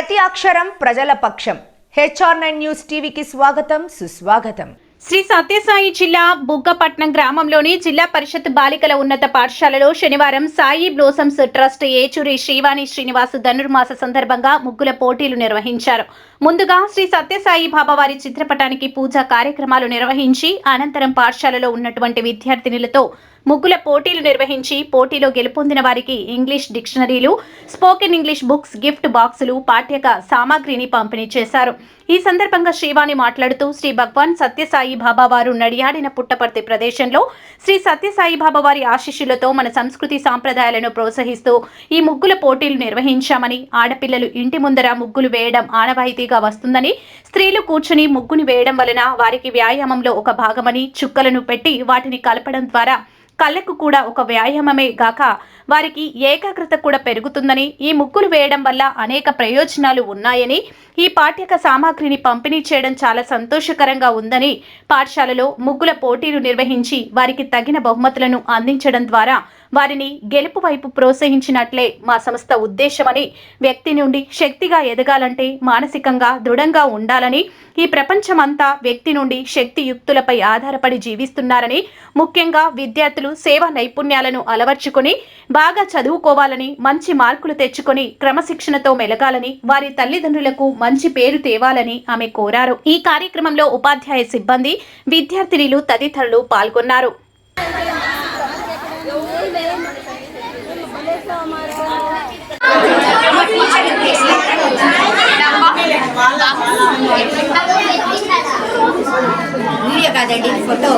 ప్రతి అక్షరం ప్రజల పక్షం. HR9 న్యూస్ టీవీకి స్వాగతం, సుస్వాగతం. శ్రీ సత్యసాయి జిల్లా బుగ్గపట్నం గ్రామంలోని జిల్లా పరిషత్ బాలికల ఉన్నత పాఠశాలలో శనివారం సాయి బ్లోసమ్స్ ట్రస్ట్ ఏచూరి శ్రీవాణి శ్రీనివాస్ ధనుర్మాస సందర్భంగా ముగ్గుల పోటీలు నిర్వహించారు. ముందుగా శ్రీ సత్యసాయి బాబావారి చిత్రపటానికి పూజా కార్యక్రమాలు నిర్వహించి అనంతరం పాఠశాలలో ఉన్నటువంటి విద్యార్థినులతో ముగ్గుల పోటీలు నిర్వహించి పోటీలో గెలుపొందిన వారికి ఇంగ్లీష్ డిక్షనరీలు, స్పోకెన్ ఇంగ్లీష్ బుక్స్, గిఫ్ట్ బాక్సులు, పాఠ్యక సామాగ్రిని పంపిణీ చేశారు. ఈ సందర్భంగా శ్రీవాణి మాట్లాడుతూ శ్రీ భగవాన్ సత్యసాయి బాబావారు నడియాడిన పుట్టపర్తి ప్రదేశంలో శ్రీ సత్యసాయి బాబావారి ఆశీస్సులతో మన సంస్కృతి సాంప్రదాయాలను ప్రోత్సహిస్తూ ఈ ముగ్గుల పోటీలు నిర్వహించామని, ఆడపిల్లలు ఇంటి ముందర ముగ్గులు వేయడం ఆనవాయితీగా వస్తుందని, స్త్రీలు కూర్చుని ముగ్గుని వేయడం వలన వారికి వ్యాయామంలో ఒక భాగమని, చుక్కలను పెట్టి వాటిని కలపడం ద్వారా కళ్ళకు కూడా ఒక వ్యాయామమే గాక వారికి ఏకాగ్రత కూడా పెరుగుతుందని, ఈ ముగ్గులు వేయడం వల్ల అనేక ప్రయోజనాలు ఉన్నాయని, ఈ పాఠ్యక సామాగ్రిని పంపిణీ చేయడం చాలా సంతోషకరంగా ఉందని, పాఠశాలలో ముగ్గుల పోటీలు నిర్వహించి వారికి తగిన బహుమతులను అందించడం ద్వారా వారిని గెలుపు వైపు ప్రోత్సహించినట్లే మా సంస్థ ఉద్దేశమని, వ్యక్తి నుండి శక్తిగా ఎదగాలంటే మానసికంగా దృఢంగా ఉండాలని, ఈ ప్రపంచమంతా వ్యక్తి నుండి శక్తి యుక్తులపై ఆధారపడి జీవిస్తున్నారని, ముఖ్యంగా విద్యార్థులు సేవా నైపుణ్యాలను అలవర్చుకొని బాగా చదువుకోవాలని, మంచి మార్కులు తెచ్చుకొని క్రమశిక్షణతో మెలగాలని, వారి తల్లిదండ్రులకు మంచి పేరు తేవాలని ఆమె కోరారు. ఈ కార్యక్రమంలో ఉపాధ్యాయ సిబ్బంది, విద్యార్థినులు తదితరులు పాల్గొన్నారు. Video काదండి photo